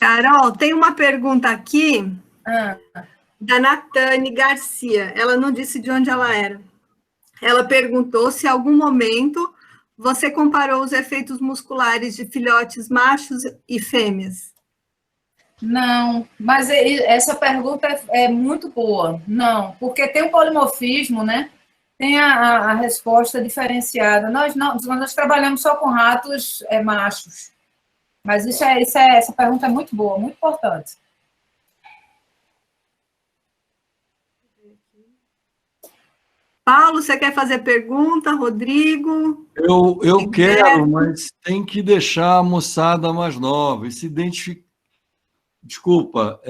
Carol, tem uma pergunta aqui Ah, da Natane Garcia. Ela não disse de onde ela era. Ela perguntou se em algum momento você comparou os efeitos musculares de filhotes machos e fêmeas. não, mas essa pergunta é muito boa. Não, porque tem o polimorfismo, né? Tem a resposta diferenciada. Nós trabalhamos só com ratos machos. Mas essa pergunta é muito boa, muito importante. Paulo, você quer fazer pergunta? Rodrigo? Eu quero, mas tem que deixar a moçada mais nova e se identificar. Desculpa,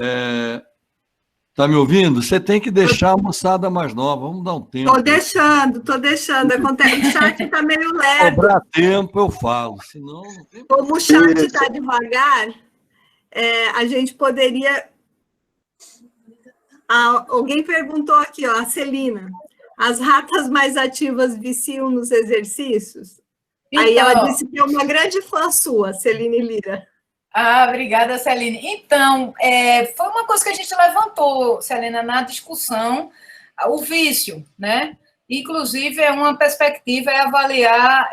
tá me ouvindo? Você tem que deixar a moçada mais nova. Vamos dar um tempo. Tô deixando. Acontece, o chat está meio lerdo. Sobrar tempo, eu falo. Senão, não tem... Como o chat está devagar, a gente poderia... Alguém perguntou aqui, ó, a Celina. As ratas mais ativas viciam nos exercícios? Então, aí ela disse que é uma grande fã sua, Celine Lira. Obrigada, Celine. Então, foi uma coisa que a gente levantou, Celina, na discussão, o vício, né? Inclusive, uma perspectiva é avaliar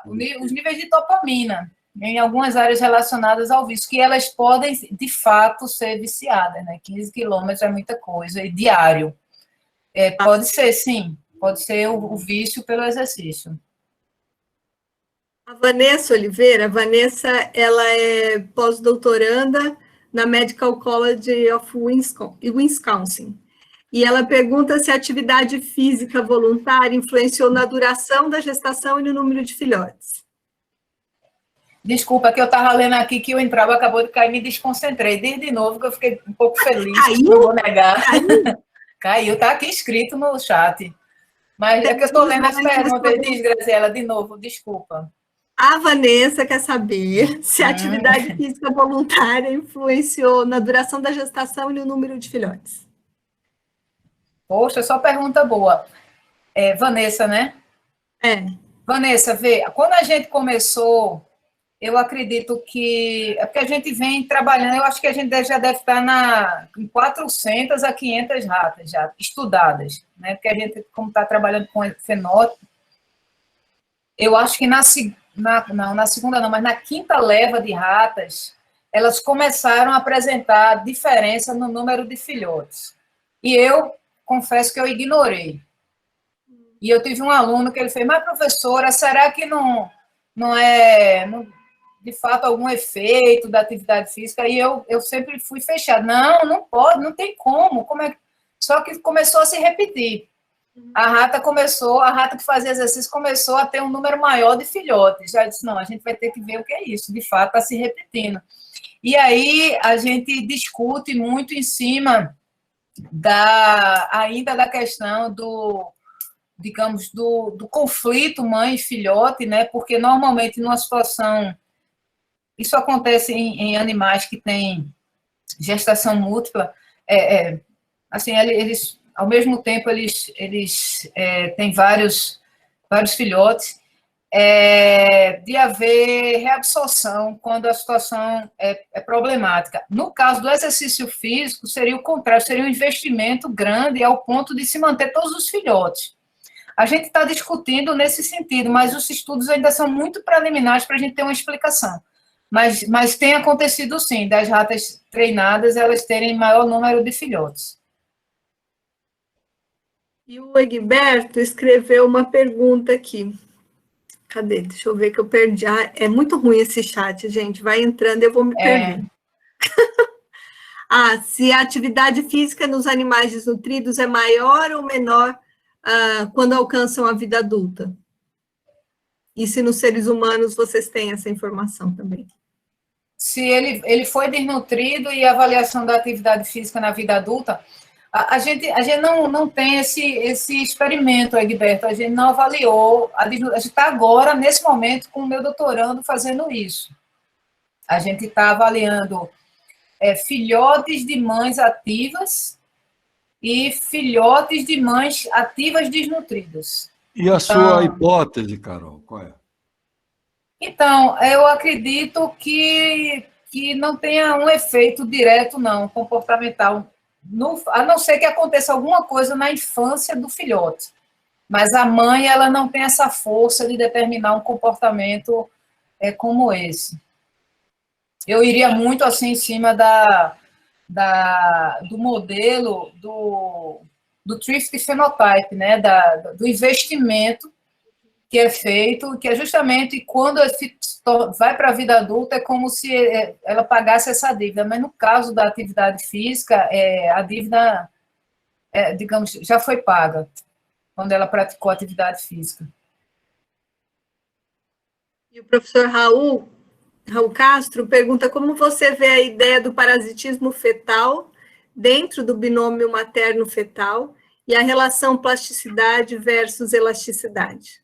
os níveis de dopamina em algumas áreas relacionadas ao vício, que elas podem, de fato, ser viciadas, né? 15 quilômetros é muita coisa, e diário. Pode ser, sim, pode ser o vício pelo exercício. A Vanessa Oliveira, ela é pós-doutoranda na Medical College of Wisconsin. E ela pergunta se a atividade física voluntária influenciou na duração da gestação e no número de filhotes. Desculpa, que eu estava lendo aqui que o entrava acabou de cair, me desconcentrei. Desde de novo, que eu fiquei um pouco feliz, Caiu? não vou negar. Caiu, está aqui escrito no chat. Mas é que eu estou lendo as perguntas, diz, Graziela, de novo, desculpa. A Vanessa quer saber se a atividade física voluntária influenciou na duração da gestação e no número de filhotes. Poxa, só pergunta boa. Vanessa, né? Vanessa, vê, quando a gente começou, eu acredito que... É porque a gente vem trabalhando, eu acho que a gente já deve estar em 400 a 500 ratas já estudadas, né? Porque a gente, como está trabalhando com fenótipo, eu acho que na segunda não, mas na quinta leva de ratas, elas começaram a apresentar diferença no número de filhotes. E eu confesso que eu ignorei. E eu tive um aluno que ele fez, mas professora, será que não é de fato algum efeito da atividade física? E eu sempre fui fechada. Não pode, não tem como. Só que começou a se repetir. A rata que fazia exercício começou a ter um número maior de filhotes. Já disse, não, a gente vai ter que ver o que é isso. De fato, está se repetindo. E aí a gente discute muito em cima ainda da questão digamos, do conflito mãe e filhote, né? Porque normalmente numa situação, isso acontece em animais que têm gestação múltipla, assim, eles ao mesmo tempo eles têm vários filhotes, de haver reabsorção quando a situação é problemática. No caso do exercício físico, seria o contrário, seria um investimento grande ao ponto de se manter todos os filhotes. A gente está discutindo nesse sentido, mas os estudos ainda são muito preliminares para a gente ter uma explicação. Mas tem acontecido, sim, das ratas treinadas, elas terem maior número de filhotes. E o Egberto escreveu uma pergunta aqui. Cadê? Deixa eu ver que eu perdi. É muito ruim esse chat, gente. Vai entrando, eu vou me perder. Se a atividade física nos animais desnutridos é maior ou menor quando alcançam a vida adulta? E se nos seres humanos vocês têm essa informação também? Se ele foi desnutrido e a avaliação da atividade física na vida adulta, a gente não tem esse experimento, Egberto, a gente não avaliou, a gente está agora, nesse momento, com o meu doutorando fazendo isso. A gente está avaliando filhotes de mães ativas e filhotes de mães ativas desnutridas. E a sua hipótese, Carol, qual é? Então, eu acredito que que não tenha um efeito direto, não, comportamental, a não ser que aconteça alguma coisa na infância do filhote. Mas a mãe, ela não tem essa força de determinar um comportamento como esse. Eu iria muito assim em cima do modelo do thrift phenotype, né? Do investimento que é feito, que é justamente quando vai para a vida adulta, é como se ela pagasse essa dívida. Mas no caso da atividade física, a dívida, digamos, já foi paga quando ela praticou atividade física. E o professor Raul Castro pergunta como você vê a ideia do parasitismo fetal dentro do binômio materno-fetal e a relação plasticidade versus elasticidade.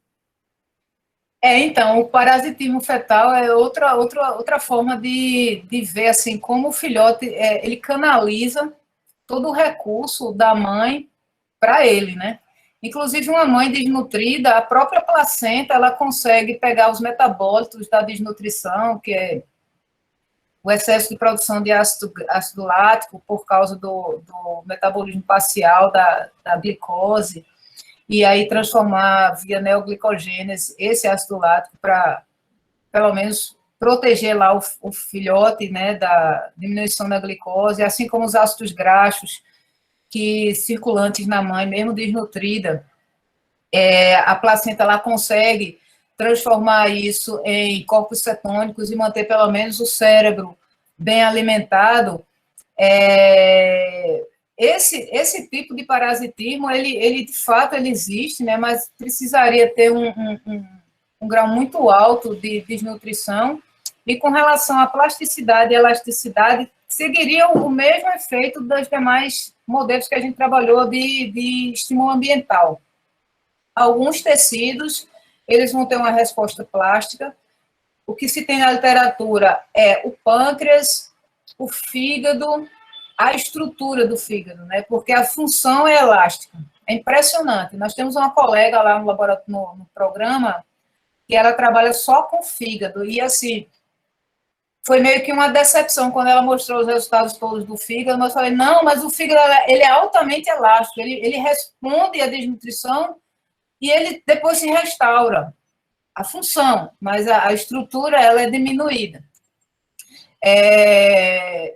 Então, o parasitismo fetal é outra forma de ver assim, como o filhote ele canaliza todo o recurso da mãe para ele, né? Inclusive, uma mãe desnutrida, a própria placenta, ela consegue pegar os metabólitos da desnutrição, que é o excesso de produção de ácido lático por causa do metabolismo parcial da glicose, e aí transformar via neoglicogênese esse ácido lático para, pelo menos, proteger lá o filhote, né, da diminuição da glicose, assim como os ácidos graxos que circulantes na mãe, mesmo desnutrida, a placenta ela consegue transformar isso em corpos cetônicos e manter pelo menos o cérebro bem alimentado. Esse tipo de parasitismo, ele de fato ele existe, né, mas precisaria ter um grau muito alto de desnutrição, e com relação à plasticidade e elasticidade, seguiria o mesmo efeito dos demais modelos que a gente trabalhou de estímulo ambiental. Alguns tecidos, eles vão ter uma resposta plástica. O que se tem na literatura é o pâncreas, o fígado, a estrutura do fígado, né? Porque a função é elástica. É impressionante. Nós temos uma colega lá no laboratório, no programa, que ela trabalha só com fígado. E, assim, foi meio que uma decepção quando ela mostrou os resultados todos do fígado. Nós falei, não, mas o fígado ele é altamente elástico. Ele responde à desnutrição e ele depois se restaura a função, mas a estrutura ela é diminuída.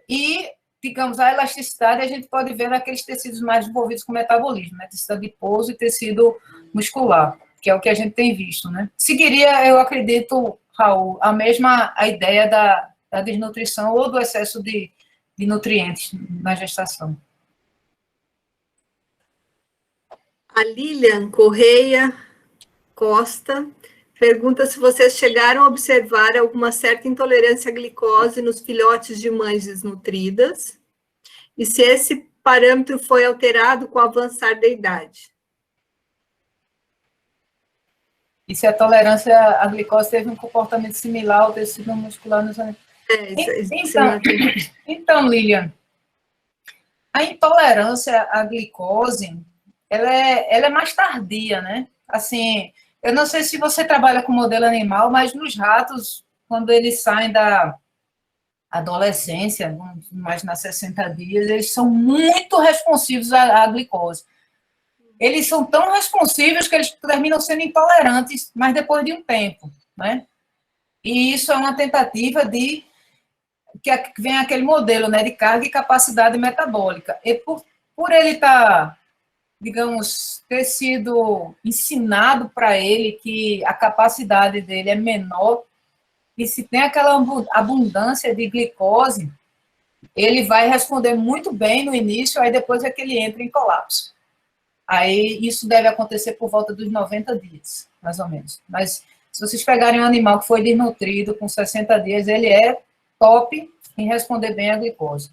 E, digamos, a elasticidade a gente pode ver naqueles tecidos mais envolvidos com metabolismo, né? Tecido adiposo e tecido muscular, que é o que a gente tem visto, né? Seguiria, eu acredito, Raul, a ideia da desnutrição ou do excesso de nutrientes na gestação. A Lilian Correia Costa pergunta se vocês chegaram a observar alguma certa intolerância à glicose nos filhotes de mães desnutridas e se esse parâmetro foi alterado com o avançar da idade. E se a tolerância à glicose teve um comportamento similar ao tecido muscular nos animais? Então, Lilian, a intolerância à glicose, ela é mais tardia, né? Assim, eu não sei se você trabalha com modelo animal, mas nos ratos, quando eles saem da adolescência, vamos imaginar 60 dias, eles são muito responsivos à glicose. Eles são tão responsivos que eles terminam sendo intolerantes, mas depois de um tempo, né? E isso é uma tentativa de que vem aquele modelo, né, de carga e capacidade metabólica. E por ele estar, digamos, ter sido ensinado para ele que a capacidade dele é menor, e se tem aquela abundância de glicose, ele vai responder muito bem no início, aí depois é que ele entra em colapso. Aí isso deve acontecer por volta dos 90 dias, mais ou menos. Mas se vocês pegarem um animal que foi desnutrido com 60 dias, ele é top em responder bem à glicose.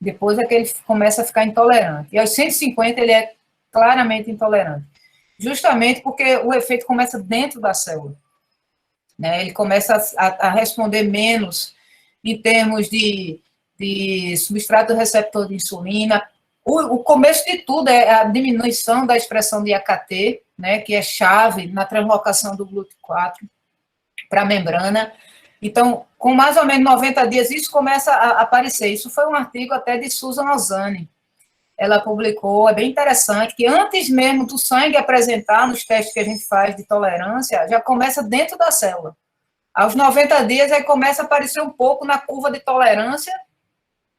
Depois é que ele começa a ficar intolerante. E aos 150 ele é claramente intolerante. Justamente porque o efeito começa dentro da célula, né? Ele começa a responder menos em termos de substrato receptor de insulina. O começo de tudo é a diminuição da expressão de AKT, né, que é chave na translocação do GLUT4 para a membrana. Então, com mais ou menos 90 dias, isso começa a aparecer. Isso foi um artigo até de Susan Ozani. Ela publicou, é bem interessante, que antes mesmo do sangue apresentar nos testes que a gente faz de tolerância, já começa dentro da célula. Aos 90 dias, aí começa a aparecer um pouco na curva de tolerância,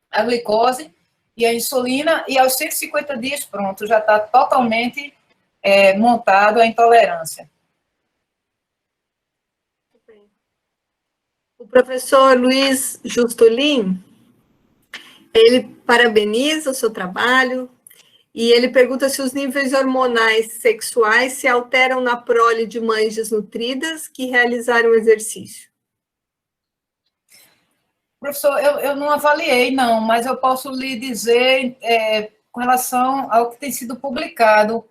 a glicose e a insulina, e aos 150 dias, pronto, já está totalmente montado a intolerância. O professor Luiz Justolin, ele parabeniza o seu trabalho e ele pergunta se os níveis hormonais sexuais se alteram na prole de mães desnutridas que realizaram exercício. Professor, eu não avaliei, não, mas eu posso lhe dizer, com relação ao que tem sido publicado,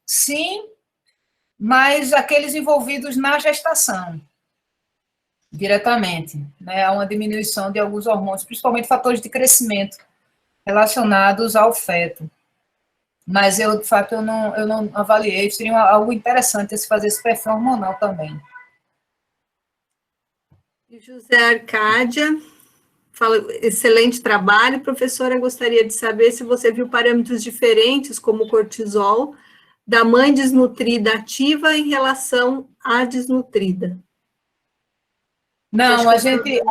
sim, mas aqueles envolvidos na gestação, diretamente, né? Há uma diminuição de alguns hormônios, principalmente fatores de crescimento relacionados ao feto. Mas eu, de fato, eu não avaliei, seria algo interessante se fazer esse perfil hormonal também. José Arcádia fala, excelente trabalho, professora, gostaria de saber se você viu parâmetros diferentes, como o cortisol, da mãe desnutrida ativa em relação à desnutrida. Não, a gente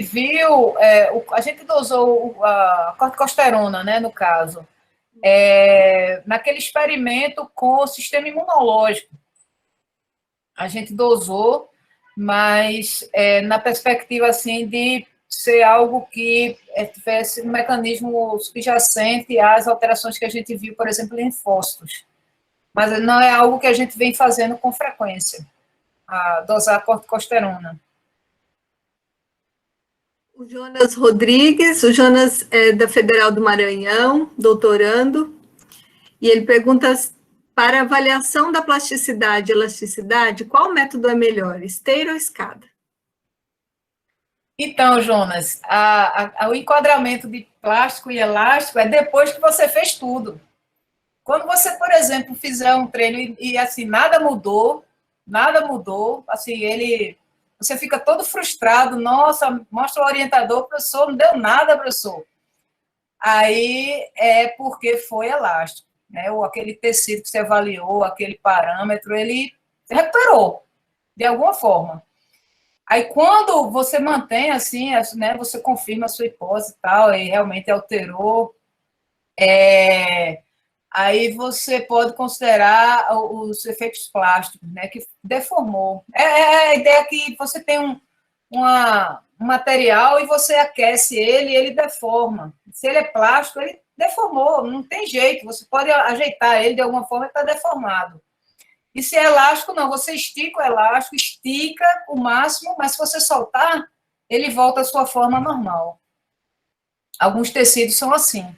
viu, a gente dosou a corticosterona, né, no caso, naquele experimento com o sistema imunológico. A gente dosou, mas na perspectiva, assim, de ser algo que tivesse um mecanismo subjacente às alterações que a gente viu, por exemplo, em linfócitos. Mas não é algo que a gente vem fazendo com frequência, a dosar a corticosterona. O Jonas Rodrigues, o Jonas é da Federal do Maranhão, doutorando, e ele pergunta, para avaliação da plasticidade e elasticidade, qual método é melhor, esteira ou escada? Então, Jonas, o enquadramento de plástico e elástico é depois que você fez tudo. Quando você, por exemplo, fizer um treino e assim, nada mudou, assim, você fica todo frustrado, nossa, mostra o orientador, professor, não deu nada, professor. Aí é porque foi elástico, né? Ou aquele tecido que você avaliou, aquele parâmetro, ele recuperou, de alguma forma. Aí, quando você mantém, assim, né, você confirma a sua hipótese e tal, e realmente alterou, aí você pode considerar os efeitos plásticos, né, que deformou. A ideia que você tem um material e você aquece ele e ele deforma. Se ele é plástico, ele deformou, não tem jeito, você pode ajeitar ele de alguma forma e está deformado. E se é elástico, não, você estica o elástico, estica o máximo, mas se você soltar, ele volta à sua forma normal. Alguns tecidos são assim.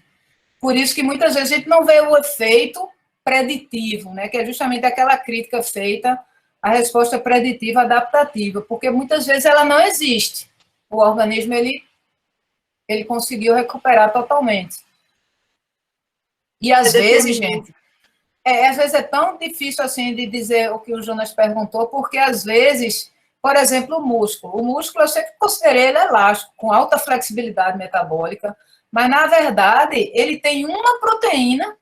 Por isso que muitas vezes a gente não vê o efeito preditivo, né, que é justamente aquela crítica feita à resposta preditiva adaptativa, porque muitas vezes ela não existe. O organismo, ele conseguiu recuperar totalmente. E às vezes, gente, às vezes é tão difícil assim de dizer o que o Jonas perguntou, porque às vezes, por exemplo, o músculo eu sempre considerei ele elástico, com alta flexibilidade metabólica, mas na verdade ele tem uma proteína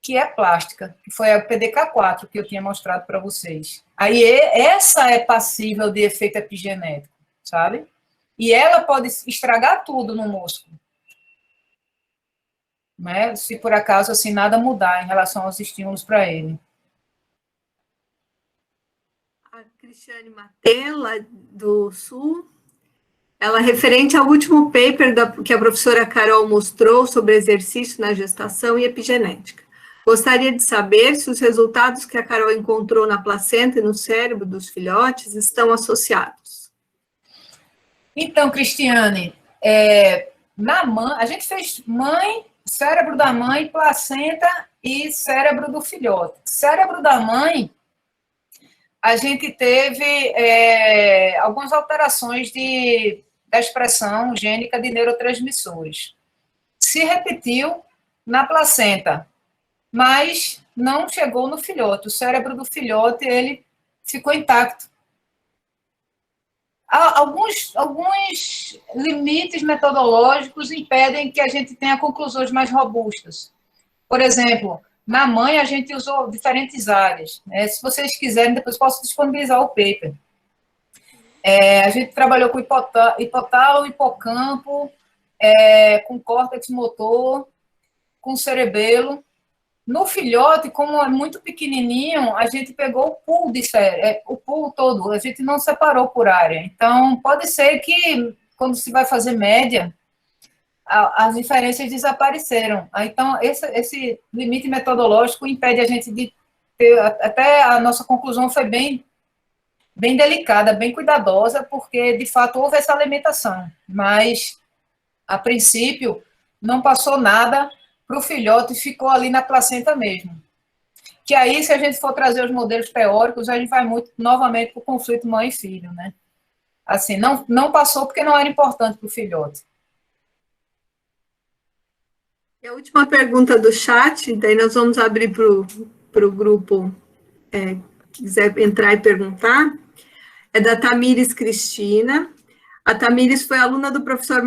que é plástica, que foi a PDK4 que eu tinha mostrado para vocês. Aí essa é passível de efeito epigenético, sabe? E ela pode estragar tudo no músculo. Né? Se por acaso assim nada mudar em relação aos estímulos para ele. A Cristiane Matella, do Sul, ela referente ao último paper que a professora Carol mostrou sobre exercício na gestação e epigenética. Gostaria de saber se os resultados que a Carol encontrou na placenta e no cérebro dos filhotes estão associados. Então, Cristiane, a gente fez cérebro da mãe, placenta e cérebro do filhote. Cérebro da mãe, a gente teve algumas alterações da expressão gênica de neurotransmissores. Se repetiu na placenta, mas não chegou no filhote. O cérebro do filhote, ele ficou intacto. Alguns limites metodológicos impedem que a gente tenha conclusões mais robustas. Por exemplo, na mãe a gente usou diferentes áreas, né? Se vocês quiserem, depois posso disponibilizar o paper. A gente trabalhou com hipotálamo, hipocampo, com córtex motor, com cerebelo. No filhote, como é muito pequenininho, a gente pegou o pool o pool todo, a gente não separou por área. Então, pode ser que, quando se vai fazer média, as diferenças desapareceram. Então, esse limite metodológico impede a gente de ter... Até a nossa conclusão foi bem delicada, bem cuidadosa, porque, de fato, houve essa limitação. Mas, a princípio, não passou nada para o filhote e ficou ali na placenta mesmo. Que aí, se a gente for trazer os modelos teóricos, a gente vai muito, novamente, para o conflito mãe e filho, né? Assim, não passou porque não era importante para o filhote. E a última pergunta do chat, daí nós vamos abrir para o grupo que quiser entrar e perguntar, é da Tamires Cristina. A Tamires foi aluna do professor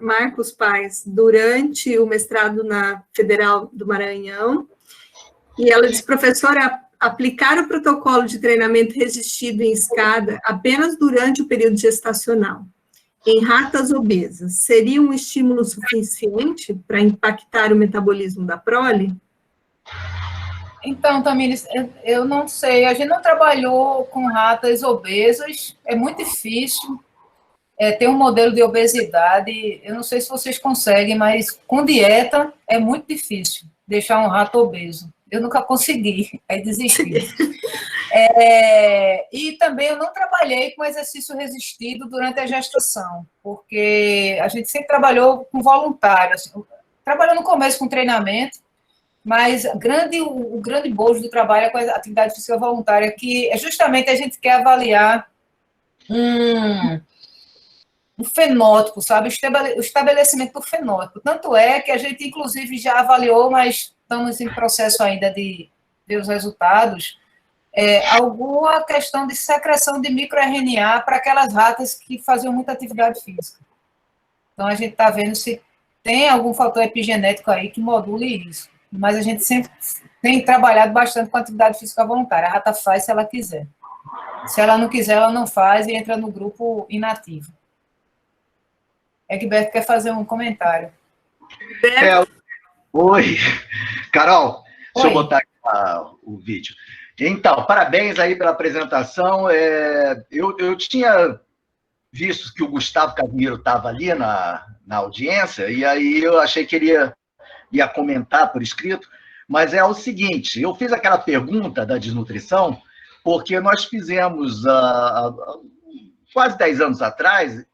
Marcos Paes durante o mestrado na Federal do Maranhão, e ela diz, professora, aplicar o protocolo de treinamento resistido em escada apenas durante o período gestacional, em ratas obesas, seria um estímulo suficiente para impactar o metabolismo da prole? Então, Tamires, eu não sei, a gente não trabalhou com ratas obesas, é muito difícil. Tem um modelo de obesidade, eu não sei se vocês conseguem, mas com dieta é muito difícil deixar um rato obeso. Eu nunca consegui, aí desisti. E também eu não trabalhei com exercício resistido durante a gestação, porque a gente sempre trabalhou com voluntários. Assim, trabalhou no começo com treinamento, mas o grande bojo do trabalho é com a atividade física voluntária, que é justamente a gente quer avaliar o fenótipo, sabe? O estabelecimento do fenótipo. Tanto é que a gente, inclusive, já avaliou, mas estamos em processo ainda de ver os resultados, alguma questão de secreção de microRNA para aquelas ratas que faziam muita atividade física. Então, a gente está vendo se tem algum fator epigenético aí que module isso. Mas a gente sempre tem trabalhado bastante com atividade física voluntária. A rata faz se ela quiser. Se ela não quiser, ela não faz e entra no grupo inativo. Egberto quer fazer um comentário. Oi, Carol, deixa eu botar aqui o vídeo. Então, parabéns aí pela apresentação. Eu tinha visto que o Gustavo Casimiro estava ali na audiência, e aí eu achei que ele ia comentar por escrito, mas é o seguinte, eu fiz aquela pergunta da desnutrição, porque nós fizemos, quase 10 anos atrás,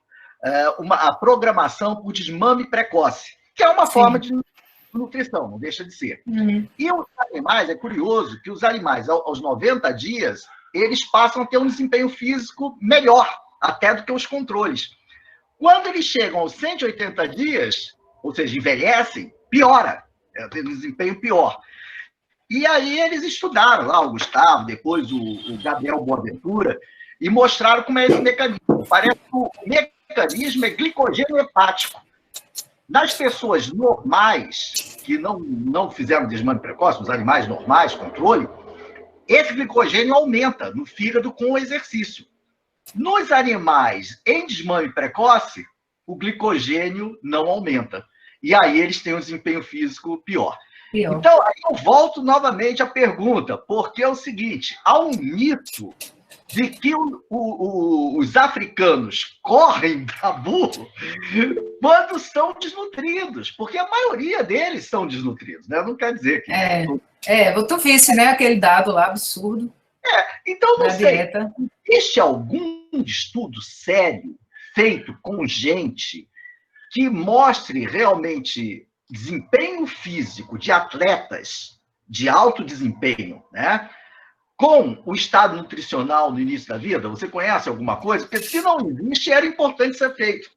a programação por desmame precoce, que é uma forma de nutrição, não deixa de ser. E os animais, é curioso que os animais, aos 90 dias, eles passam a ter um desempenho físico melhor, até do que os controles. Quando eles chegam aos 180 dias, ou seja, envelhecem, piora, tem um desempenho pior. E aí eles estudaram lá, o Gustavo, depois o Gabriel Boaventura, e mostraram como é esse mecanismo. Parece que o mecanismo é glicogênio hepático. Nas pessoas normais, que não fizeram desmame precoce, os animais normais, controle, esse glicogênio aumenta no fígado com o exercício. Nos animais em desmame precoce, o glicogênio não aumenta. E aí eles têm um desempenho físico pior. Então, aí eu volto novamente à pergunta, porque é o seguinte, há um mito de que os africanos correm da burro quando são desnutridos, porque a maioria deles são desnutridos, né? Não quer dizer que... Tu visse, né, aquele dado lá absurdo. Então não sei, dieta. Existe algum estudo sério feito com gente que mostre realmente desempenho físico de atletas de alto desempenho, né? Com o estado nutricional no início da vida? Você conhece alguma coisa? Porque se não existe, era importante ser feito.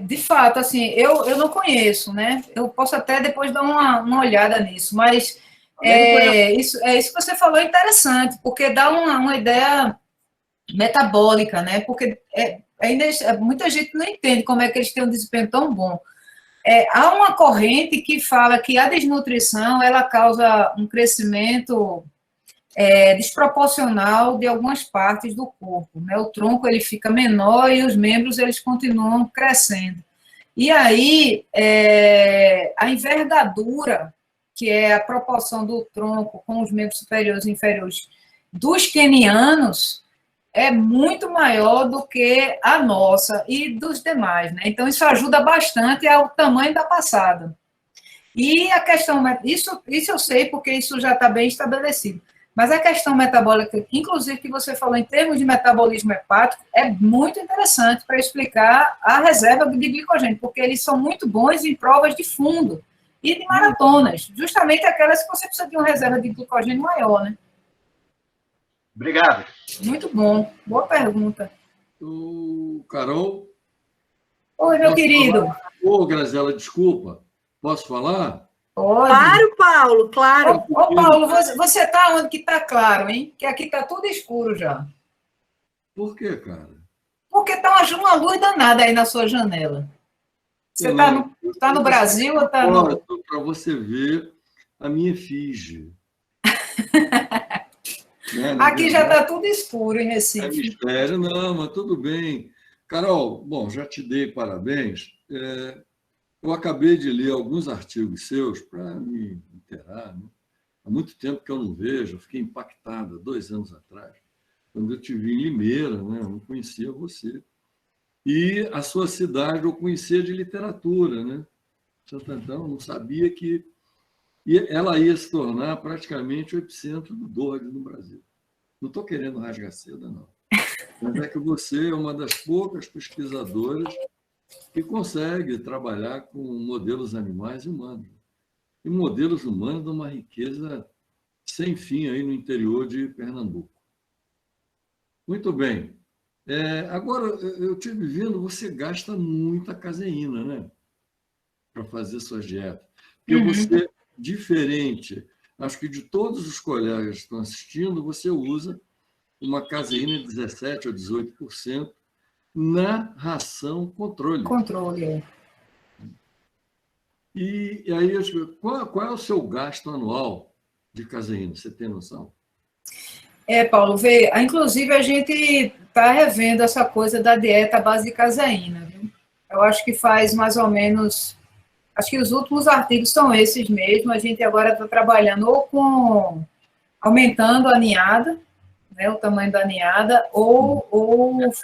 De fato, assim, eu não conheço, né? Eu posso até depois dar uma olhada nisso, mas isso que você falou é interessante, porque dá uma ideia metabólica, né? Porque muita gente não entende como é que eles têm um desempenho tão bom. Há uma corrente que fala que a desnutrição ela causa um crescimento desproporcional de algumas partes do corpo, né? O tronco ele fica menor e os membros eles continuam crescendo. E aí a envergadura, que é a proporção do tronco com os membros superiores e inferiores dos quenianos, é muito maior do que a nossa e dos demais, né? Então, isso ajuda bastante ao tamanho da passada. E a questão, isso eu sei porque isso já está bem estabelecido, mas a questão metabólica, inclusive que você falou em termos de metabolismo hepático, é muito interessante para explicar a reserva de glicogênio, porque eles são muito bons em provas de fundo e de maratonas, justamente aquelas que você precisa de uma reserva de glicogênio maior, né? Obrigado. Muito bom. Boa pergunta. Carol? Oi, meu querido. Ô, Graziela, desculpa. Posso falar? Pode. Claro, Paulo, claro. Ô, Paulo, você está onde que está claro, hein? Que aqui está tudo escuro já. Por quê, cara? Porque está uma luz danada aí na sua janela. Você está no Brasil ou está no... Para você ver a minha efígie. Aqui já está tudo escuro em Recife. É mistério, não, mas tudo bem. Carol, bom, já te dei parabéns. Eu acabei de ler alguns artigos seus para me inteirar, né? Há muito tempo que eu não vejo, eu fiquei impactada 2 anos atrás, quando eu te vi em Limeira, né? Eu não conhecia você. E a sua cidade eu conhecia de literatura, né? Santo Antão, não sabia que ela ia se tornar praticamente o epicentro do DORD no Brasil. Não estou querendo rasgar seda, não. Mas é que você é uma das poucas pesquisadoras que consegue trabalhar com modelos animais e humanos. E modelos humanos de uma riqueza sem fim aí no interior de Pernambuco. Muito bem. Agora, eu tive vendo, você gasta muita caseína, né? Para fazer suas dietas. Porque você, diferente, acho que de todos os colegas que estão assistindo, você usa uma caseína de 17% ou 18% na ração controle. Controle. E aí, qual é o seu gasto anual de caseína? Você tem noção? Paulo, inclusive a gente está revendo essa coisa da dieta à base de caseína, viu? Eu acho que faz mais ou menos... Acho que os últimos artigos são esses mesmo. A gente agora está trabalhando ou aumentando a ninhada, né, o tamanho da ninhada, ou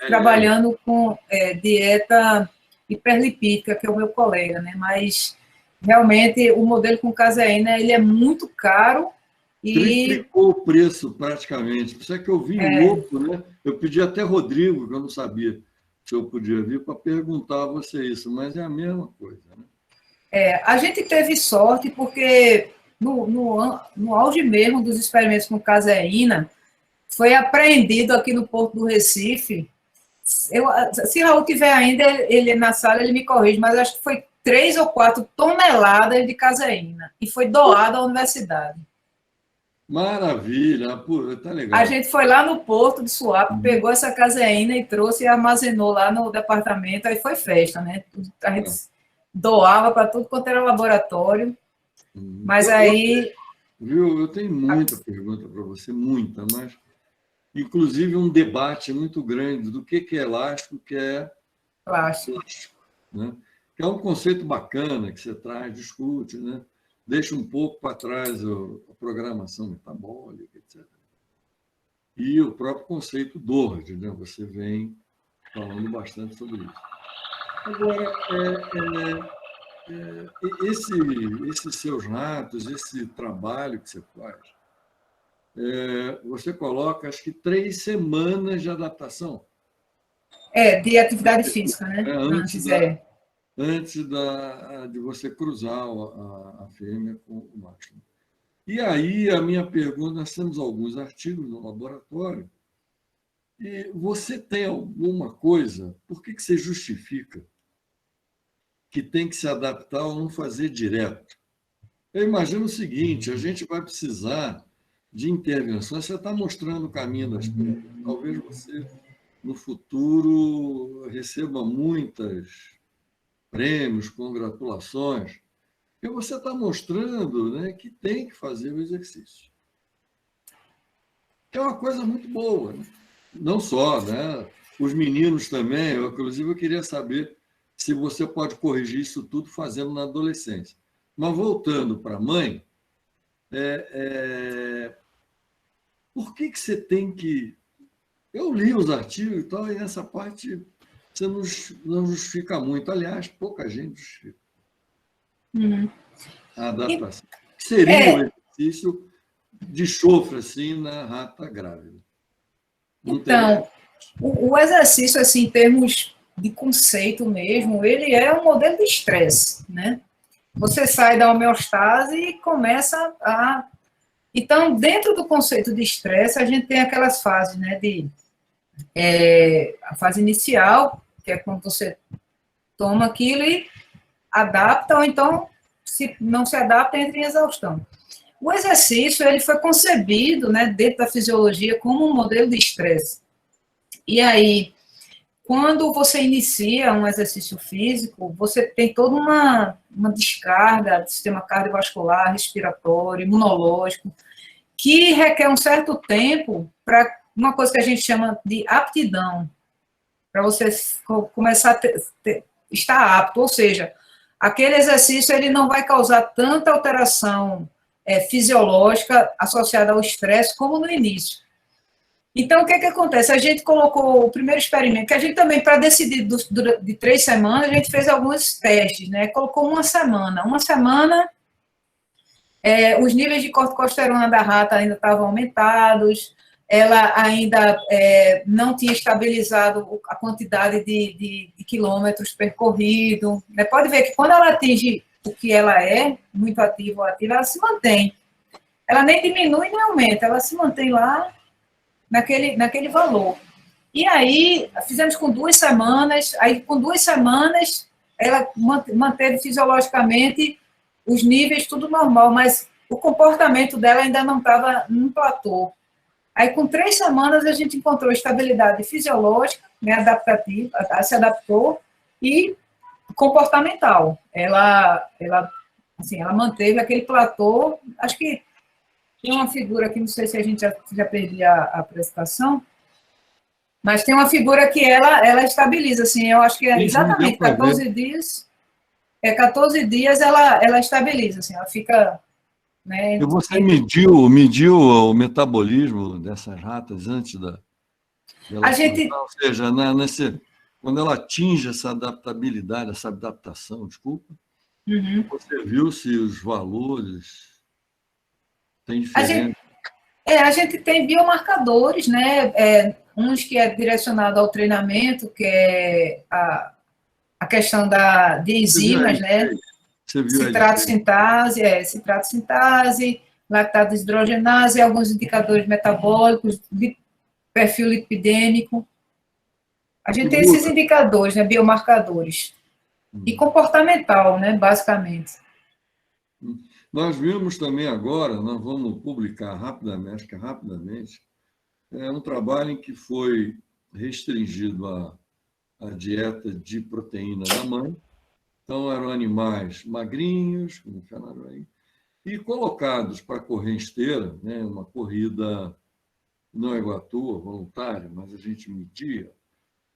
trabalhando com dieta hiperlipídica, que é o meu colega, né? Mas realmente o modelo com caseína ele é muito caro e triplicou o preço praticamente. Por isso é que eu vim louco, né? Eu pedi até Rodrigo, que eu não sabia se eu podia vir, para perguntar a você isso, mas é a mesma coisa, né? A gente teve sorte porque no auge mesmo dos experimentos com caseína, foi apreendido aqui no Porto do Recife. Se Raul tiver ainda, ele na sala, ele me corrige, mas acho que foi 3 ou 4 toneladas de caseína e foi doado à universidade. Maravilha, tá legal. A gente foi lá no Porto de Suape, pegou essa caseína e trouxe e armazenou lá no departamento, aí foi festa, né? A gente doava para tudo quanto era laboratório, mas aí... Viu, eu tenho muita pergunta para você, muita, mas inclusive um debate muito grande do que é elástico, que é plástico, né? Que é um conceito bacana que você traz, discute, né? Deixa um pouco para trás a programação metabólica, etc. E o próprio conceito DORD, né? Você vem falando bastante sobre isso. Agora, esses seus ratos, esse trabalho que você faz, você coloca, acho que 3 semanas de adaptação. De atividade física, né? Antes de você cruzar a fêmea com o macho. E aí, a minha pergunta, nós temos alguns artigos no laboratório, e você tem alguma coisa, por que você justifica que tem que se adaptar ou não fazer direto? Eu imagino o seguinte, a gente vai precisar de intervenções, você está mostrando o caminho das pedras. Talvez você, no futuro, receba muitos prêmios, congratulações, porque você está mostrando, né, que tem que fazer o exercício. É uma coisa muito boa, né? Não só, né? Os meninos também, inclusive eu queria saber se você pode corrigir isso tudo fazendo na adolescência. Mas voltando para a mãe, por que você tem que... Eu li os artigos e tal, e nessa parte você não justifica muito. Aliás, pouca gente justifica a adaptação. O que seria o exercício de chofre assim, na rata grávida? Então, o exercício, assim, em termos de conceito mesmo, ele é um modelo de estresse, né? Você sai da homeostase e começa a... Então, dentro do conceito de estresse, a gente tem aquelas fases, né, a fase inicial, que é quando você toma aquilo e adapta, ou então, se não se adapta, entra em exaustão. O exercício, ele foi concebido, né, dentro da fisiologia, como um modelo de estresse. E aí, quando você inicia um exercício físico, você tem toda uma descarga do sistema cardiovascular, respiratório, imunológico, que requer um certo tempo para uma coisa que a gente chama de aptidão, para você começar a estar apto, ou seja, aquele exercício ele não vai causar tanta alteração fisiológica associada ao estresse como no início. Então, o que acontece? A gente colocou o primeiro experimento, que a gente também, para decidir de 3 semanas, a gente fez alguns testes, né? Colocou uma semana. Uma semana, os níveis de corticosterona da rata ainda estavam aumentados, ela ainda não tinha estabilizado a quantidade de quilômetros percorridos. Né? Pode ver que quando ela atinge o que ela é, muito ativa ou ativa, ela se mantém. Ela nem diminui nem aumenta, ela se mantém lá naquele valor. E aí, fizemos com 2 semanas, aí com 2 semanas, ela manteve fisiologicamente os níveis tudo normal, mas o comportamento dela ainda não estava num platô. Aí, com 3 semanas, a gente encontrou estabilidade fisiológica, né, adaptativa, se adaptou, e comportamental. Ela manteve aquele platô, acho que tem uma figura aqui, não sei se a gente já perdi a apresentação, mas tem uma figura que ela estabiliza, assim, eu acho que é exatamente 14 dias, 14 dias ela estabiliza, assim, ela fica... Né, e você mediu o metabolismo dessas ratas antes da... A gente... Ou seja, quando ela atinge essa adaptabilidade, essa adaptação, desculpa, você viu se os valores... Tem diferença? A gente tem biomarcadores, né? Uns que é direcionado ao treinamento, que é a questão de enzimas, né? Citrato-sintase, lactato-hidrogenase, alguns indicadores metabólicos, de perfil lipidêmico. A gente tem esses indicadores, né? Biomarcadores. E comportamental, né? Basicamente. Nós vimos também agora, nós vamos publicar rapidamente, um trabalho em que foi restringido a dieta de proteína da mãe. Então, eram animais magrinhos, como falaram aí, e colocados para correr em esteira, né, uma corrida não igual à tua, voluntária, mas a gente media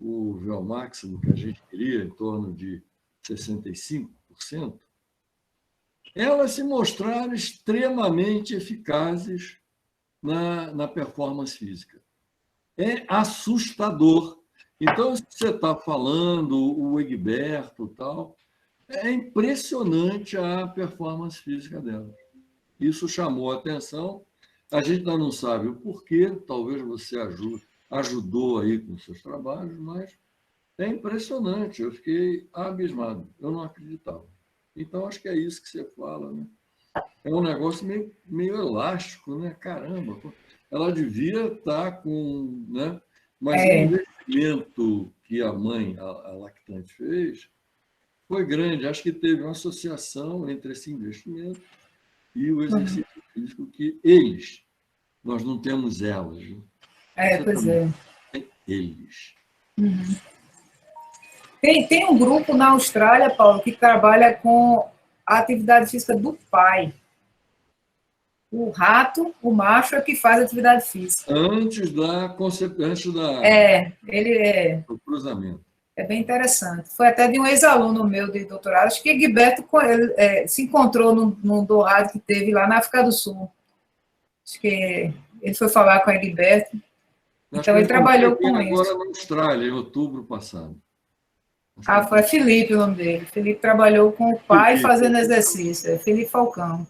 o VO máximo que a gente queria, em torno de 65%, elas se mostraram extremamente eficazes na performance física. É assustador. Então, se você está falando, o Egberto e tal, é impressionante a performance física delas. Isso chamou a atenção. A gente ainda não sabe o porquê, talvez você ajudou aí com seus trabalhos, mas é impressionante. Eu fiquei abismado. Eu não acreditava. Então, acho que é isso que você fala, né? É um negócio meio elástico, né? Caramba, ela devia estar com... Né? Mas o investimento que a mãe, a lactante, fez foi grande. Acho que teve uma associação entre esse investimento e o exercício físico que eles nós não temos elas. Viu? Pois é. Tem eles. Uhum. Tem um grupo na Austrália, Paulo, que trabalha com a atividade física do pai. O rato, o macho, é que faz atividade física. Antes do cruzamento. É bem interessante. Foi até de um ex-aluno meu de doutorado, acho que Egberto se encontrou num dourado que teve lá na África do Sul. Acho que ele foi falar com o Egberto. Então, ele trabalhou com isso. Agora na Austrália, em outubro passado. Foi Felipe o nome dele. Felipe trabalhou com o pai fazendo exercício. É Felipe Falcão.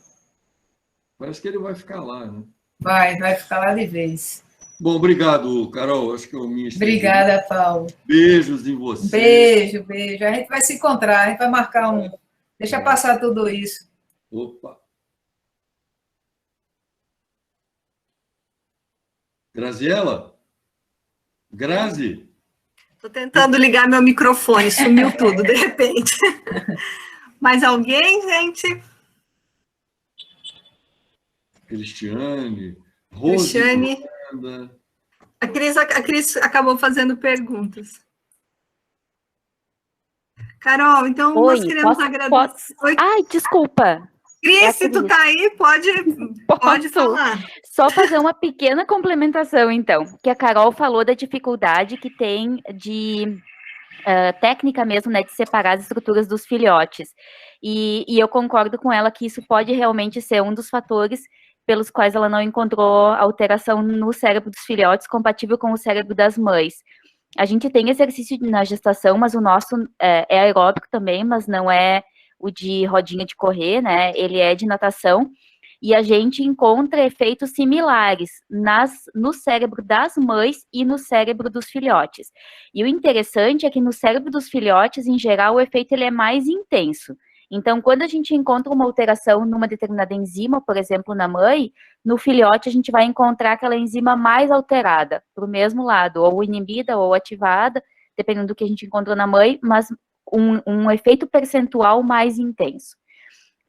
Parece que ele vai ficar lá, né? Vai ficar lá de vez. Bom, obrigado, Carol. Acho que eu me estendi. Obrigada, Paulo. Beijos em você. Beijo. A gente vai se encontrar, a gente vai marcar um. Deixa passar tudo isso. Opa. Graziela? Grazi? Estou tentando ligar meu microfone, sumiu tudo, de repente. Mais alguém, gente? Cristiane? Rose? Cristiane? A Cris acabou fazendo perguntas. Carol, então nós queremos agradecer. Ai, desculpa. Cris, se tu tá aí, pode falar. Só fazer uma pequena complementação, então, que a Carol falou da dificuldade que tem de técnica mesmo, né, de separar as estruturas dos filhotes. E eu concordo com ela que isso pode realmente ser um dos fatores pelos quais ela não encontrou alteração no cérebro dos filhotes compatível com o cérebro das mães. A gente tem exercício na gestação, mas o nosso é aeróbico também, mas não é o de rodinha de correr, né? Ele é de natação, e a gente encontra efeitos similares no cérebro das mães e no cérebro dos filhotes. E o interessante é que no cérebro dos filhotes, em geral, o efeito ele é mais intenso. Então, quando a gente encontra uma alteração numa determinada enzima, por exemplo, na mãe, no filhote a gente vai encontrar aquela enzima mais alterada, para o mesmo lado, ou inibida ou ativada, dependendo do que a gente encontrou na mãe, mas um efeito percentual mais intenso.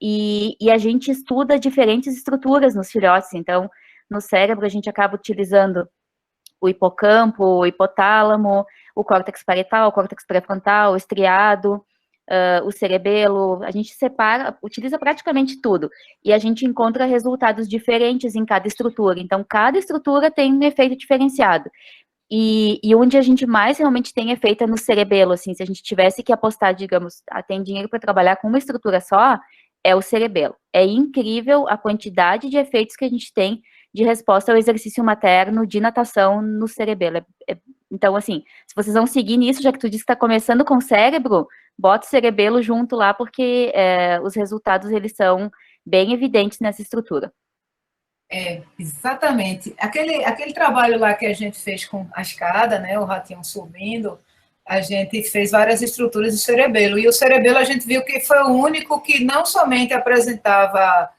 E a gente estuda diferentes estruturas nos filhotes, então, no cérebro a gente acaba utilizando o hipocampo, o hipotálamo, o córtex parietal, o córtex pré-frontal, o estriado, o cerebelo, a gente utiliza praticamente tudo, e a gente encontra resultados diferentes em cada estrutura, então cada estrutura tem um efeito diferenciado, e onde a gente mais realmente tem efeito é no cerebelo, assim, se a gente tivesse que apostar, digamos, tem dinheiro para trabalhar com uma estrutura só, é o cerebelo. É incrível a quantidade de efeitos que a gente tem de resposta ao exercício materno de natação no cerebelo. Então, assim, se vocês vão seguir nisso, já que tu disse que está começando com o cérebro, bota o cerebelo junto lá, porque os resultados, eles são bem evidentes nessa estrutura. Exatamente. Aquele trabalho lá que a gente fez com a escada, né, o ratinho subindo, a gente fez várias estruturas de cerebelo, e o cerebelo a gente viu que foi o único que não somente apresentava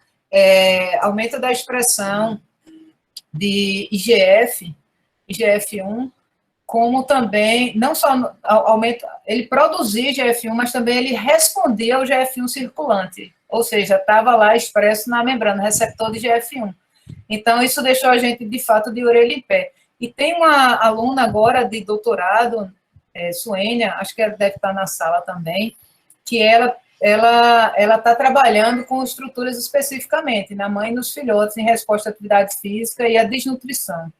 aumento da expressão de IGF-1, como também, não só aumento, ele produzia IGF-1, mas também ele respondia ao IGF-1 circulante, ou seja, estava lá expresso na membrana, receptor de IGF-1. Então, isso deixou a gente, de fato, de orelha em pé. E tem uma aluna agora de doutorado, Suênia, acho que ela deve estar na sala também, que ela está trabalhando com estruturas especificamente, na mãe e nos filhotes, em resposta à atividade física e à desnutrição.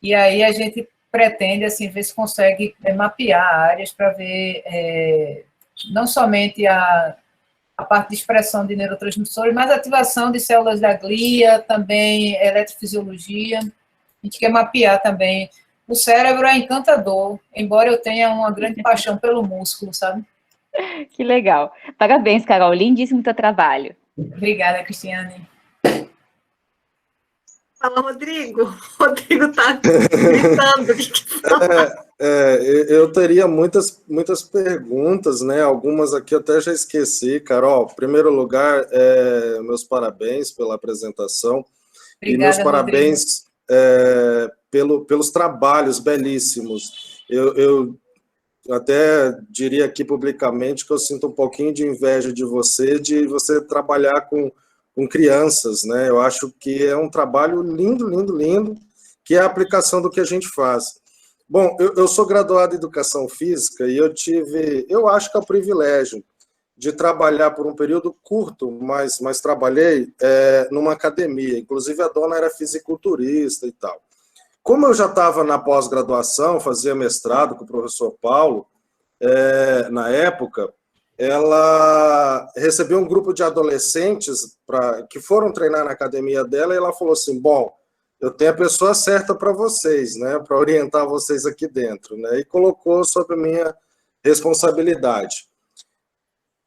E aí a gente pretende, assim, ver se consegue mapear áreas para ver não somente a parte de expressão de neurotransmissores, mas a ativação de células da glia, também eletrofisiologia. A gente quer mapear também. O cérebro é encantador, embora eu tenha uma grande paixão pelo músculo, sabe? Que legal. Parabéns, Carol. Lindíssimo teu trabalho. Obrigada, Cristiane. Fala, Rodrigo. Rodrigo está gritando. Eu teria muitas perguntas, né? Algumas aqui eu até já esqueci. Carol, em primeiro lugar, meus parabéns pela apresentação. Obrigada, e meus parabéns pelos trabalhos belíssimos. Eu até diria aqui publicamente que eu sinto um pouquinho de inveja de você trabalhar com com crianças, né? Eu acho que é um trabalho lindo, lindo, lindo, que é a aplicação do que a gente faz. Bom, eu sou graduado em Educação Física e eu acho que é o privilégio de trabalhar por um período curto, mas trabalhei numa academia, inclusive a dona era fisiculturista e tal. Como eu já estava na pós-graduação, fazia mestrado com o professor Paulo, na época, ela recebeu um grupo de adolescentes que foram treinar na academia dela, e ela falou assim, bom, eu tenho a pessoa certa para vocês, né, para orientar vocês aqui dentro, né, e colocou sob minha responsabilidade.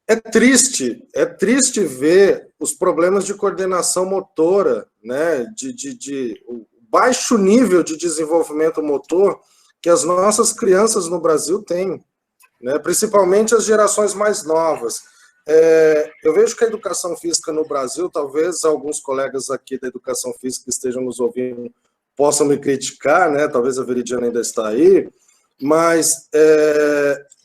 É triste ver os problemas de coordenação motora, né, o baixo nível de desenvolvimento motor que as nossas crianças no Brasil têm, né, principalmente as gerações mais novas. Eu vejo que a educação física no Brasil, talvez alguns colegas aqui da educação física que estejam nos ouvindo possam me criticar, né, talvez a Veridiana ainda está aí, mas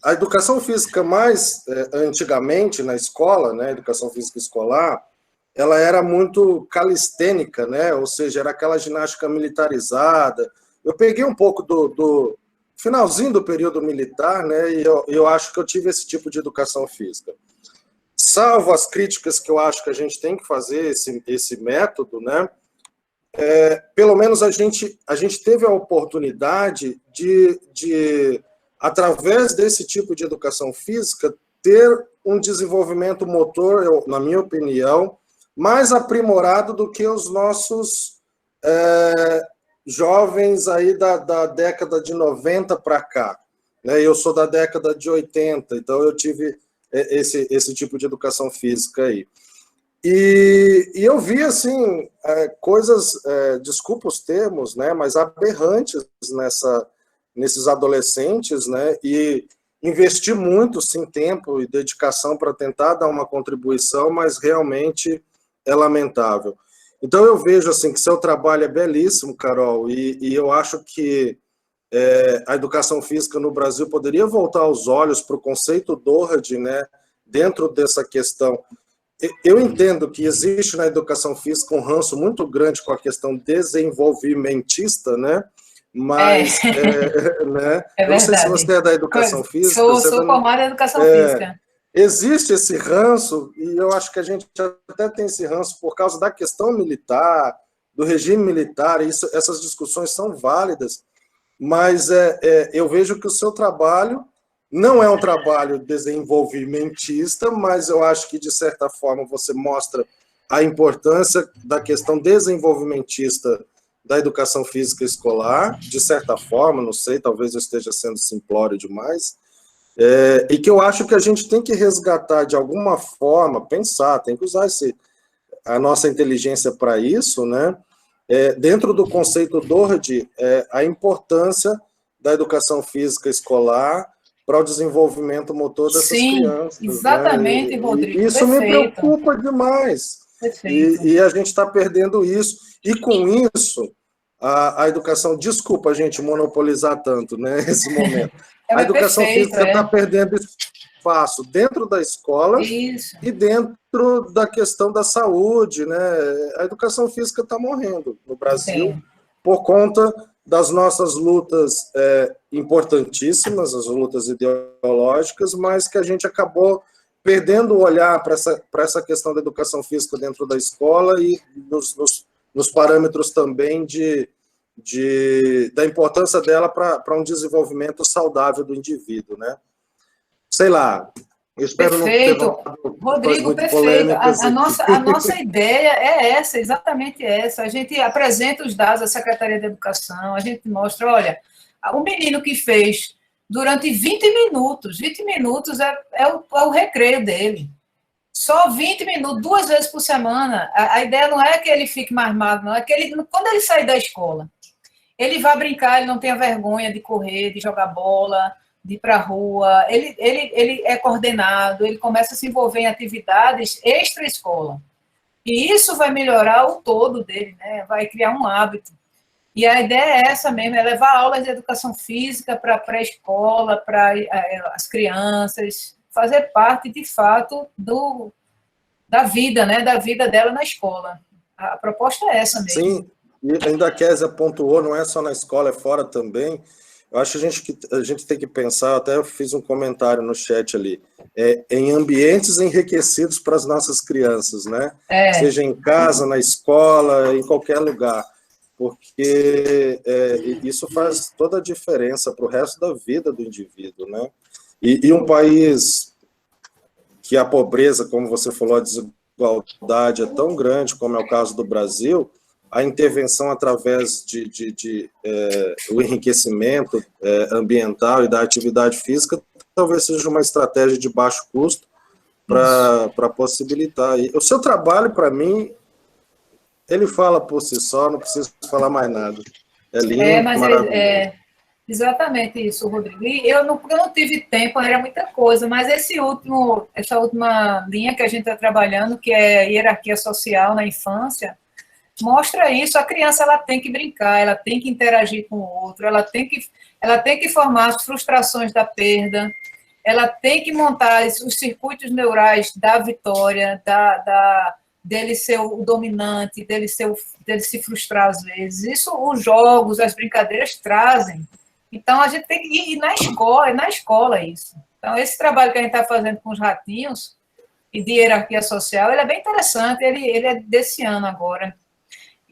a educação física mais antigamente na escola, né, educação física escolar, ela era muito calistênica, né, ou seja, era aquela ginástica militarizada. Eu peguei um pouco do finalzinho do período militar, né, e eu acho que eu tive esse tipo de educação física. Salvo as críticas que eu acho que a gente tem que fazer esse método, né, pelo menos a gente teve a oportunidade de, através desse tipo de educação física, ter um desenvolvimento motor, na minha opinião, mais aprimorado do que os nossos jovens aí da década de 90 para cá. Né? Eu sou da década de 80, então eu tive esse tipo de educação física aí. E eu vi, assim, coisas, desculpa os termos, né, mas aberrantes nesses adolescentes, né, e investi muito, sim, tempo e dedicação para tentar dar uma contribuição, mas realmente é lamentável. Então, eu vejo, assim, que seu trabalho é belíssimo, Carol, e eu acho que a educação física no Brasil poderia voltar os olhos para o conceito Doherty, né, dentro dessa questão. Eu entendo que existe na educação física um ranço muito grande com a questão desenvolvimentista, né? Mas, né? Eu não sei se você é da educação física. Sou formada em educação física. Existe esse ranço, e eu acho que a gente até tem esse ranço por causa da questão militar, do regime militar, essas discussões são válidas, mas eu vejo que o seu trabalho não é um trabalho desenvolvimentista, mas eu acho que, de certa forma, você mostra a importância da questão desenvolvimentista da educação física escolar, de certa forma, não sei, talvez eu esteja sendo simplório demais, e que eu acho que a gente tem que resgatar de alguma forma, pensar, tem que usar a nossa inteligência para isso, né? Dentro do conceito Doherty, a importância da educação física escolar para o desenvolvimento motor dessas crianças. Sim, exatamente, né? Rodrigo. Isso me preocupa demais. E a gente está perdendo isso. E com isso, a educação... Desculpa, gente, monopolizar tanto, né, esse momento. A educação física está perdendo espaço dentro da escola e dentro da questão da saúde, né? A educação física está morrendo no Brasil por conta das nossas lutas importantíssimas, as lutas ideológicas, mas que a gente acabou perdendo o olhar para essa questão da educação física dentro da escola e nos parâmetros também da importância dela para um desenvolvimento saudável do indivíduo, né? Sei lá, eu espero perfeito. Não ter Rodrigo, perfeito. A nossa ideia é essa, exatamente essa. A gente apresenta os dados à Secretaria de Educação, a gente mostra, olha, o menino que fez durante 20 minutos é o recreio dele. Só 20 minutos, 2 vezes por semana. A ideia não é que ele fique marmado, não. É que quando ele sair da escola, ele vai brincar, ele não tenha vergonha de correr, de jogar bola, de ir para a rua, ele é coordenado, ele começa a se envolver em atividades extra-escola. E isso vai melhorar o todo dele, né? Vai criar um hábito. E a ideia é essa mesmo, é levar aulas de educação física para a pré-escola, para as crianças, fazer parte, de fato, da vida, né? Da vida dela na escola. A proposta é essa mesmo. Sim, e ainda a Kézia pontuou, não é só na escola, é fora também. Eu acho que a gente tem que pensar, até eu fiz um comentário no chat ali, em ambientes enriquecidos para as nossas crianças, né? Seja em casa, na escola, em qualquer lugar, porque isso faz toda a diferença para o resto da vida do indivíduo, né? E um país que a pobreza, como você falou, a desigualdade é tão grande como é o caso do Brasil, a intervenção através o enriquecimento ambiental e da atividade física talvez seja uma estratégia de baixo custo para possibilitar. E o seu trabalho, para mim, ele fala por si só, não preciso falar mais nada. É lindo, maravilhoso. Exatamente isso, Rodrigo. E eu não tive tempo, era muita coisa, mas essa última linha que a gente está trabalhando, que é hierarquia social na infância, mostra isso. A criança ela tem que brincar, ela tem que interagir com o outro, ela tem que formar as frustrações da perda, ela tem que montar os circuitos neurais da vitória, dele ser o dominante, dele se frustrar às vezes. Isso os jogos, as brincadeiras trazem. Então, a gente tem que ir na escola isso. Então, esse trabalho que a gente está fazendo com os ratinhos e de hierarquia social, ele é bem interessante, ele é desse ano agora.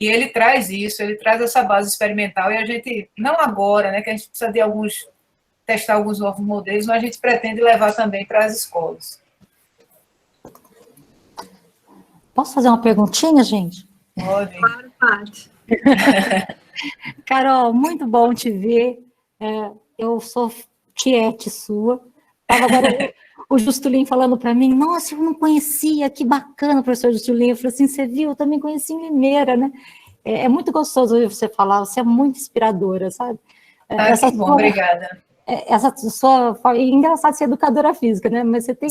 E ele traz isso, ele traz essa base experimental, e a gente, não agora, né, que a gente precisa de testar alguns novos modelos, mas a gente pretende levar também para as escolas. Posso fazer uma perguntinha, gente? Pode. Claro, Paty. Carol, muito bom te ver. Eu sou tiete sua. Agora o Justulin falando para mim, nossa, eu não conhecia, que bacana, professor Justulin. Eu falei assim, você viu, eu também conheci em Limeira, né? É muito gostoso ouvir você falar, você é muito inspiradora, sabe? Que bom, obrigada. Essa sua... É engraçado ser educadora física, né? Mas você tem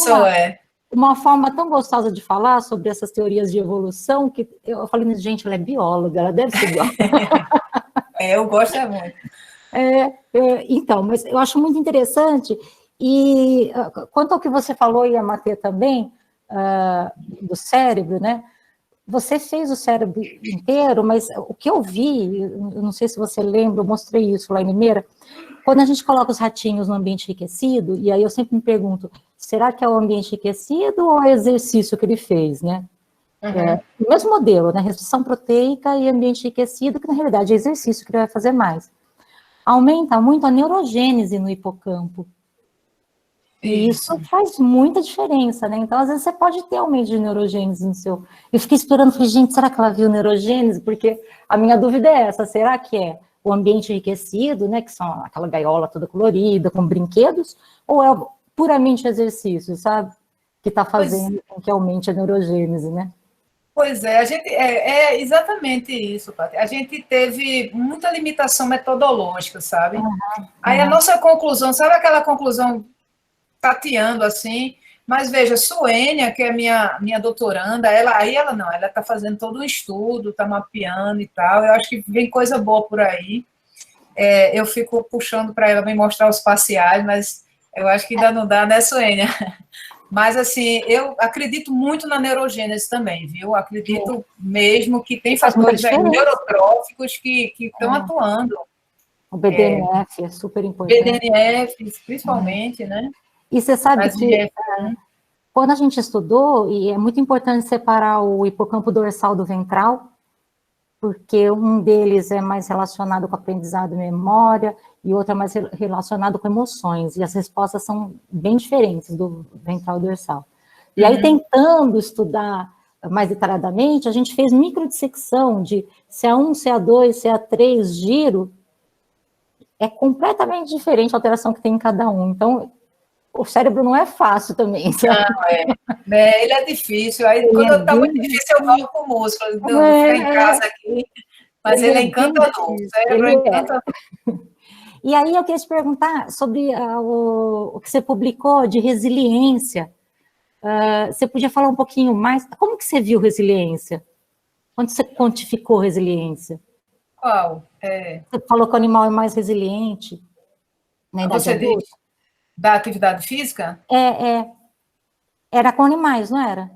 uma forma tão gostosa de falar sobre essas teorias de evolução, que eu falei, gente, ela é bióloga, ela deve ser bióloga. Eu gosto muito. Então, mas eu acho muito interessante, e quanto ao que você falou, e a Matê também, do cérebro, né? Você fez o cérebro inteiro, mas o que eu vi, eu não sei se você lembra, eu mostrei isso lá em Limeira, quando a gente coloca os ratinhos no ambiente enriquecido, e aí eu sempre me pergunto, será que é o ambiente enriquecido ou é o exercício que ele fez, né? O mesmo modelo, né? Restrição proteica e ambiente enriquecido, que na realidade é exercício que ele vai fazer mais. Aumenta muito a neurogênese no hipocampo. E isso faz muita diferença, né? Então, às vezes, você pode ter aumento de neurogênese no seu... Eu fiquei esperando, falei, gente, será que ela viu neurogênese? Porque a minha dúvida é essa, será que é o ambiente enriquecido, né, que são aquela gaiola toda colorida, com brinquedos, ou é puramente exercício, sabe? Que está fazendo com que aumente a neurogênese, né? Pois é, a gente é exatamente isso, Paty. A gente teve muita limitação metodológica, sabe? Aí a nossa conclusão, sabe aquela conclusão tateando assim? Mas veja, Suênia, que é minha doutoranda, ela está fazendo todo um estudo, está mapeando e tal. Eu acho que vem coisa boa por aí. Eu fico puxando para ela me mostrar os parciais, mas eu acho que ainda não dá, né, Suênia? Mas, assim, eu acredito muito na neurogênese também, viu? Acredito mesmo que tem fatores neurotróficos que estão atuando. O BDNF é super importante. BDNF, principalmente, né? E você sabe que quando a gente estudou, e é muito importante separar o hipocampo dorsal do ventral, porque um deles é mais relacionado com aprendizado e memória, e outro é mais relacionado com emoções, e as respostas são bem diferentes do ventral dorsal. E aí, tentando estudar mais detalhadamente, a gente fez microdissecção de CA1, CA2, CA3, giro, é completamente diferente a alteração que tem em cada um. Então, o cérebro não é fácil também, sabe? Não, ele é difícil. Aí, quando está muito difícil, eu volto com o músculo. Não, vou ficar em casa aqui. Mas ele é encantador. O cérebro é encantador. E aí, eu queria te perguntar sobre o que você publicou de resiliência. Você podia falar um pouquinho mais? Como que você viu resiliência? Quando você quantificou resiliência? Qual? Você falou que o animal é mais resiliente na idade adulta. Diz da atividade física? Era com animais, não era?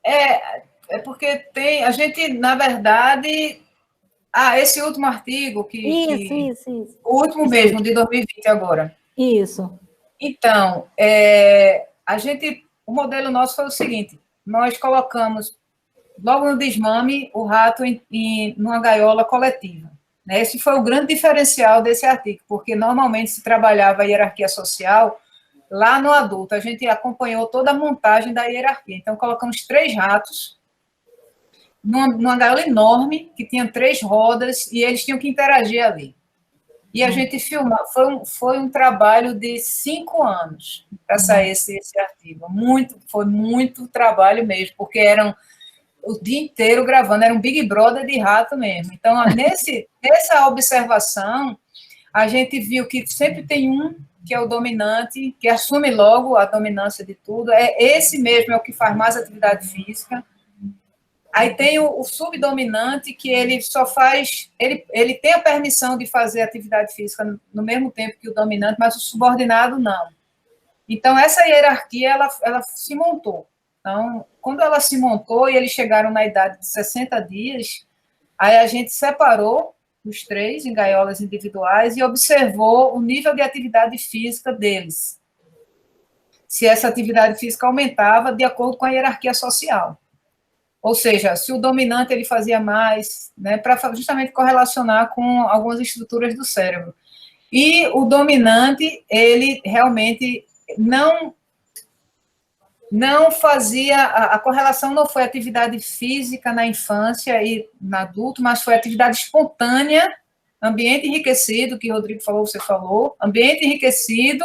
É porque tem, a gente, na verdade, esse último artigo Isso. O último mesmo, de 2020 agora. Isso. Então, o modelo nosso foi o seguinte, nós colocamos, logo no desmame, o rato numa gaiola coletiva. Né? Esse foi o grande diferencial desse artigo, porque normalmente se trabalhava a hierarquia social lá no adulto. A gente acompanhou toda a montagem da hierarquia. Então, colocamos 3 ratos numa gaiola enorme, que tinha 3 rodas, e eles tinham que interagir ali. E a gente filmou, foi um trabalho de 5 anos para sair esse artigo. Foi muito trabalho mesmo, porque eram o dia inteiro gravando, era um Big Brother de rato mesmo. Então, nessa observação, a gente viu que sempre tem um que é o dominante, que assume logo a dominância de tudo, esse mesmo é o que faz mais atividade física. Aí tem o subdominante, que ele só faz... Ele tem a permissão de fazer atividade física no mesmo tempo que o dominante, mas o subordinado não. Então, essa hierarquia, ela se montou. Então, quando ela se montou e eles chegaram na idade de 60 dias, aí a gente separou os 3 em gaiolas individuais e observou o nível de atividade física deles. Se essa atividade física aumentava de acordo com a hierarquia social. Ou seja, se o dominante ele fazia mais, né, para justamente correlacionar com algumas estruturas do cérebro. E o dominante, ele realmente não fazia, a correlação não foi atividade física na infância e no adulto, mas foi atividade espontânea, ambiente enriquecido, que o Rodrigo falou, você falou, ambiente enriquecido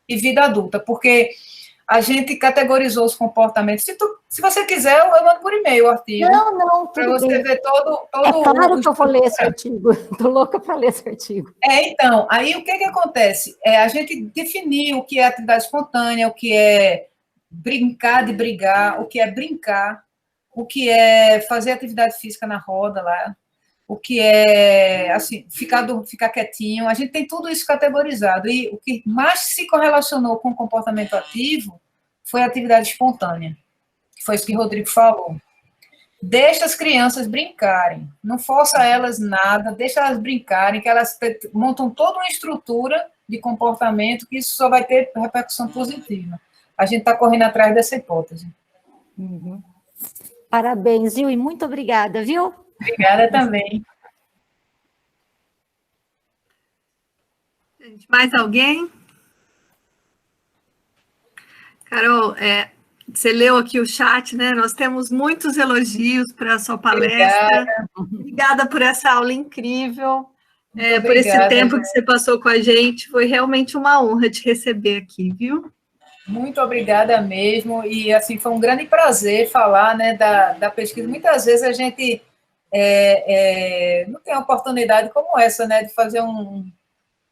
e vida adulta, porque a gente categorizou os comportamentos. Se você quiser, eu mando por e-mail o artigo. Não, para você ver todo claro que eu vou ler esse artigo. Estou louca para ler esse artigo. Então, aí o que acontece? A gente definiu o que é atividade espontânea, o que é brincar de brigar, o que é brincar, o que é fazer atividade física na roda lá, o que é, assim, ficar quietinho. A gente tem tudo isso categorizado. E o que mais se correlacionou com o comportamento ativo foi a atividade espontânea, que foi isso que o Rodrigo falou. Deixa as crianças brincarem, não força elas nada, deixa elas brincarem, que elas montam toda uma estrutura de comportamento que isso só vai ter repercussão positiva. A gente está correndo atrás dessa hipótese. Uhum. Parabéns, viu? E muito obrigada, viu? Obrigada também. Gente, mais alguém? Carol, você leu aqui o chat, né? Nós temos muitos elogios para a sua palestra. Obrigada por essa aula incrível, por esse tempo que você passou com a gente. Foi realmente uma honra te receber aqui, viu? Muito obrigada mesmo. E, assim, foi um grande prazer falar, né, da pesquisa. Muitas vezes a gente não tem uma oportunidade como essa, né, de fazer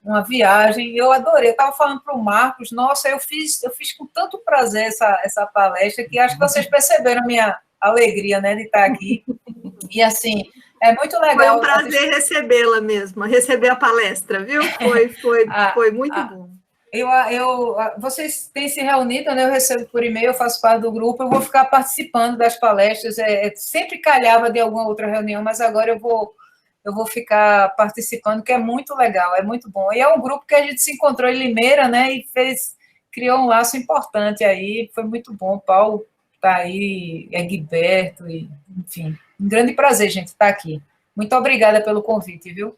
uma viagem. Eu adorei. Eu estava falando para o Marcos, nossa, eu fiz com tanto prazer essa palestra, que acho que vocês perceberam a minha alegria, né, de estar aqui. E, assim, é muito legal. Foi um prazer recebê-la mesmo, receber a palestra, viu? Foi muito bom. Vocês têm se reunido, né? Eu recebo por e-mail, eu faço parte do grupo, eu vou ficar participando das palestras, sempre calhava de alguma outra reunião, mas agora eu vou ficar participando, que é muito legal, é muito bom. E é um grupo que a gente se encontrou em Limeira, né? E criou um laço importante aí, foi muito bom. O Paulo está aí, Egberto, enfim, um grande prazer, gente, estar aqui. Muito obrigada pelo convite, viu?